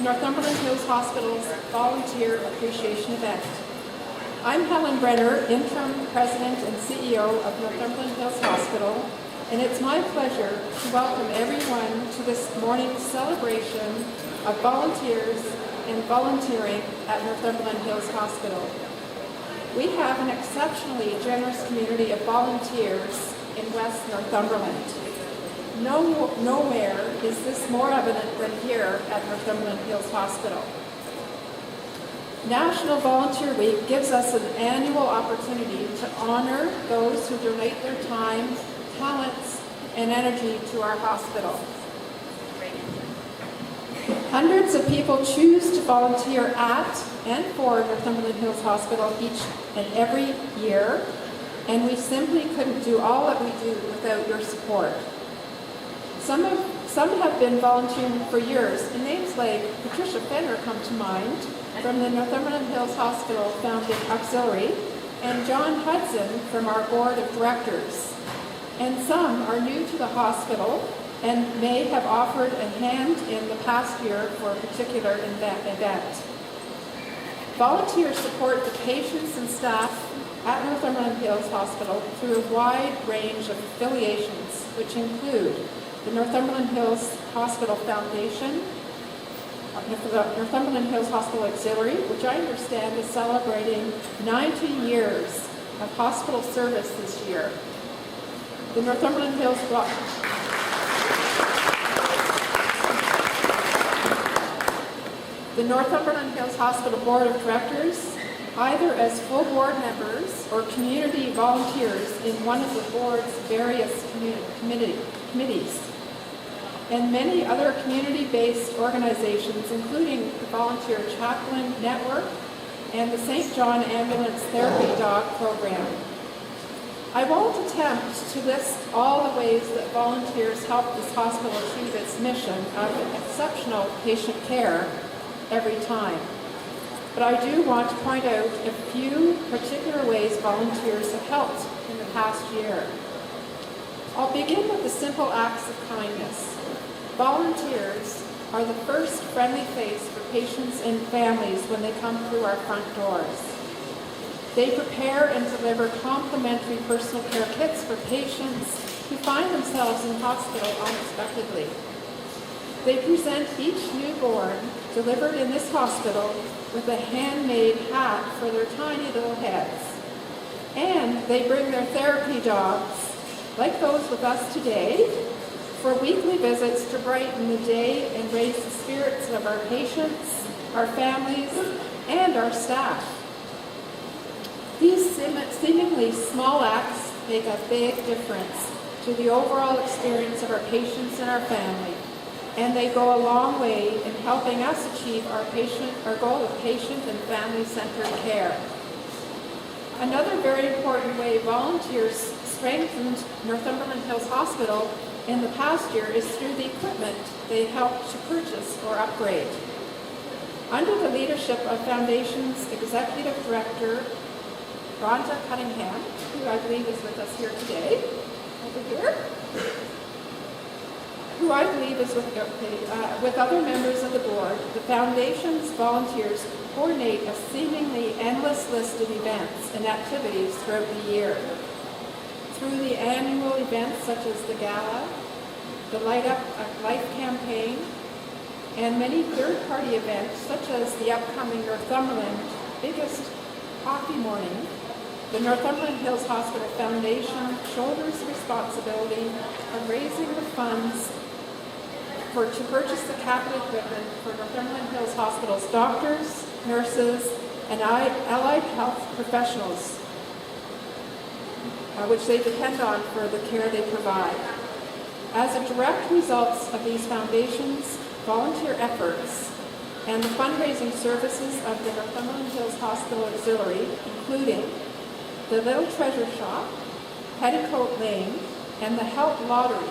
Northumberland Hills Hospital's Volunteer Appreciation Event. I'm Helen Brenner, Interim President and CEO of Northumberland Hills Hospital, and it's my pleasure to welcome everyone to this morning's celebration of volunteers and volunteering at Northumberland Hills Hospital. We have an exceptionally generous community of volunteers in West Northumberland. Nowhere is this more evident than here at Northumberland Hills Hospital. National Volunteer Week gives us an annual opportunity to honor those who donate their time, talents, and energy to our hospital. Hundreds of people choose to volunteer at and for Northumberland Hills Hospital each and every year, and we simply couldn't do all that we do without your support. Some have been volunteering for years, and names like Patricia Fenner come to mind from the Northumberland Hills Hospital Foundation Auxiliary, and John Hudson from our board of directors. And some are new to the hospital and may have offered a hand in the past year for a particular event. Volunteers support the patients and staff at Northumberland Hills Hospital through a wide range of affiliations, which include the Northumberland Hills Hospital Foundation, the Northumberland Hills Hospital Auxiliary, which I understand is celebrating 90 years of hospital service this year. The Northumberland Hills Hospital Board of Directors, either as full board members or community volunteers in one of the board's various committees. And many other community-based organizations, including the Volunteer Chaplain Network and the St. John Ambulance Therapy Dog Program. I won't attempt to list all the ways that volunteers help this hospital achieve its mission of exceptional patient care every time. But I do want to point out a few particular ways volunteers have helped in the past year. I'll begin with the simple acts of kindness. Volunteers are the first friendly face for patients and families when they come through our front doors. They prepare and deliver complimentary personal care kits for patients who find themselves in hospital unexpectedly. They present each newborn delivered in this hospital with a handmade hat for their tiny little heads. And they bring their therapy dogs, like those with us today, for weekly visits to brighten the day and raise the spirits of our patients, our families, and our staff. These seemingly small acts make a big difference to the overall experience of our patients and our family, and they go a long way in helping us achieve our goal of patient and family-centered care. Another very important way volunteers strengthened Northumberland Hills Hospital in the past year is through the equipment they helped to purchase or upgrade. Under the leadership of Foundation's Executive Director, Rhonda Cunningham, who I believe is with us here today, over here, who I believe is with other members of the board, the Foundation's volunteers coordinate a seemingly endless list of events and activities throughout the year. Through the annual events such as the Gala, the Light Up Life campaign, and many third-party events such as the upcoming Northumberland biggest coffee morning, the Northumberland Hills Hospital Foundation shoulders the responsibility of raising the funds to purchase the capital equipment for Northumberland Hills Hospital's doctors, nurses, and allied health professionals, which they depend on for the care they provide. As a direct result of these foundations' volunteer efforts and the fundraising services of the Northumberland Hills Hospital Auxiliary, including the Little Treasure Shop, Petticoat Lane, and the Help Lottery,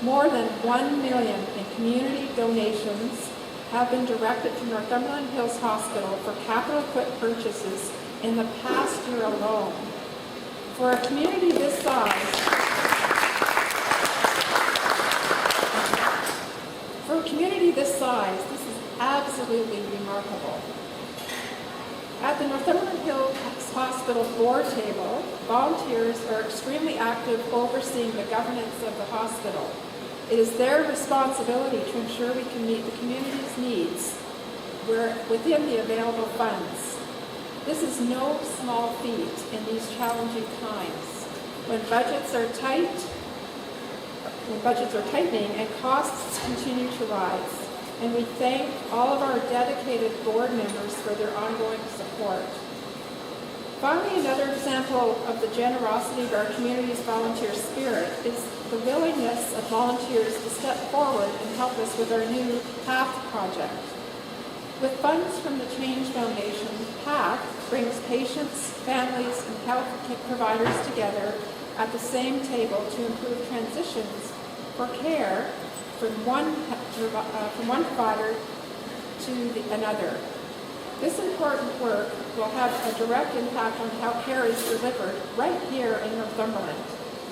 more than $1 million in community donations have been directed to Northumberland Hills Hospital for capital equipment purchases in the past year alone. For a community this size, this is absolutely remarkable. At the Northumberland Hills Hospital board table, volunteers are extremely active overseeing the governance of the hospital. It is their responsibility to ensure we can meet the community's needs within the available funds. This is no small feat in these challenging times. When budgets are tightening and costs continue to rise. And we thank all of our dedicated board members for their ongoing support. Finally, another example of the generosity of our community's volunteer spirit is the willingness of volunteers to step forward and help us with our new PATH project. With funds from the Change Foundation, PATH brings patients, families, and health providers together at the same table to improve transitions for care from one provider to another. This important work will have a direct impact on how care is delivered right here in Northumberland.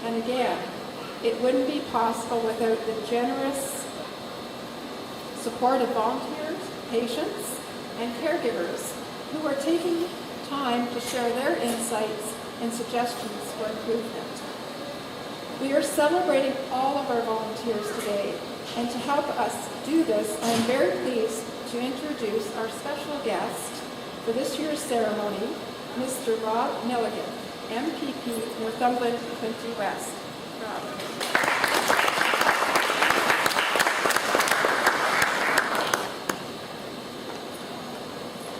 And again, it wouldn't be possible without the generous support of volunteers, patients, and caregivers who are taking time to share their insights and suggestions for improvement. We are celebrating all of our volunteers today, and to help us do this, I am very pleased to introduce our special guest for this year's ceremony, Mr. Rob Milligan, MPP, Northumberland-Quinte West. Rob.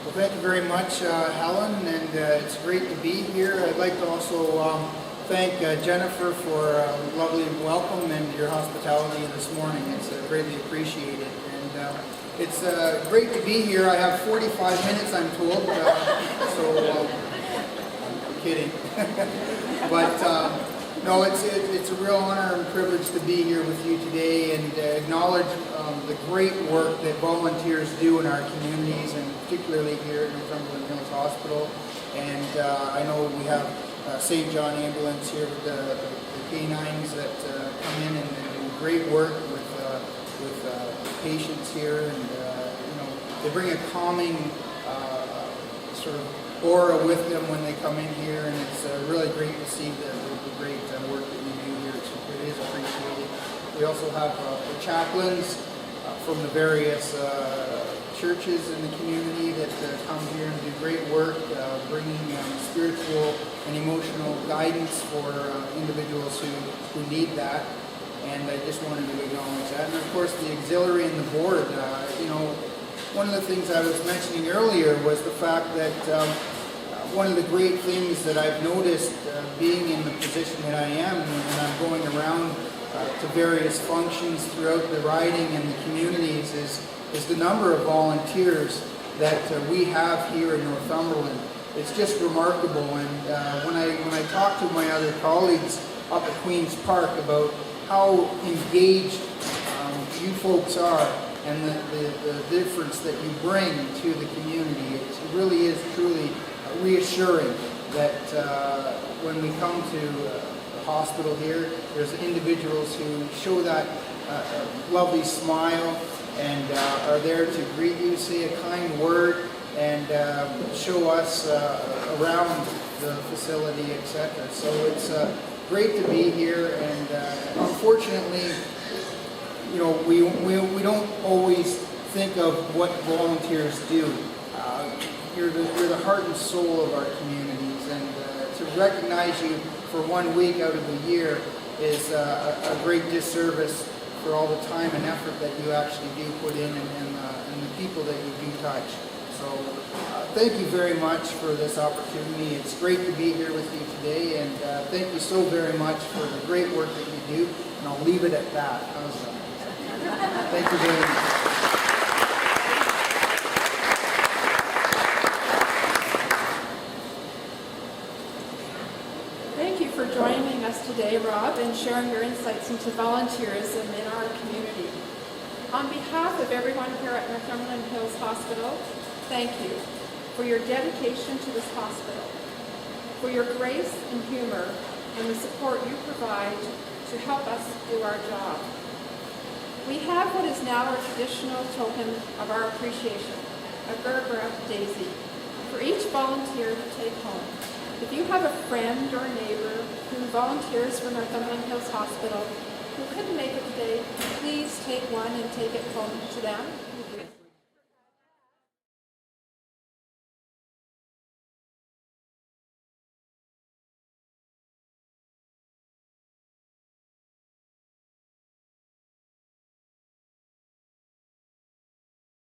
Well, thank you very much, Helen, and it's great to be here. I'd like to also thank Jennifer for a lovely welcome and your hospitality this morning. It's greatly appreciated. And it's great to be here. I have 45 minutes, I'm told, so I'm kidding. But no, it's a real honor and privilege to be here with you today and acknowledge the great work that volunteers do in our communities, and particularly here at Northumberland Hills Hospital. And I know we have St. John Ambulance here with the canines that come in and do great work with patients here, and they bring a calming sort of aura with them when they come in here, and it's really great to see the great work that you do here. It is appreciated. We also have the chaplains from the various churches in the community that come here and do great work, bringing spiritual and emotional guidance for individuals who need that. And I just wanted to acknowledge that. And of course, the auxiliary and the board. One of the things I was mentioning earlier was the fact that one of the great things that I've noticed being in the position that I am, when I'm going around to various functions throughout the riding and the communities, is the number of volunteers that we have here in Northumberland. It's just remarkable. And when I talk to my other colleagues up at Queen's Park about how engaged you folks are and the difference that you bring to the community, it really is truly reassuring that when we come to the hospital here, there's individuals who show that lovely smile and are there to greet you, say a kind word, and show us around the facility, etc. So it's great to be here, and unfortunately, we don't always think of what volunteers do. You're the heart and soul of our communities, and to recognize you for 1 week out of the year is a great disservice for all the time and effort that you actually do put in, and the people that you do touch. So thank you very much for this opportunity. It's great to be here with you today, and thank you so very much for the great work that you do, and I'll leave it at that. How's that? Thank you very much. Thank you for joining us today, Rob, and sharing your insights into volunteerism in our community. On behalf of everyone here at Northumberland Hills Hospital, thank you for your dedication to this hospital, for your grace and humor, and the support you provide to help us do our job. We have what is now our traditional token of our appreciation, a Gerber daisy, for each volunteer to take home. If you have a friend or neighbor who volunteers for Northumberland Hills Hospital who couldn't make it today, please take one and take it home to them.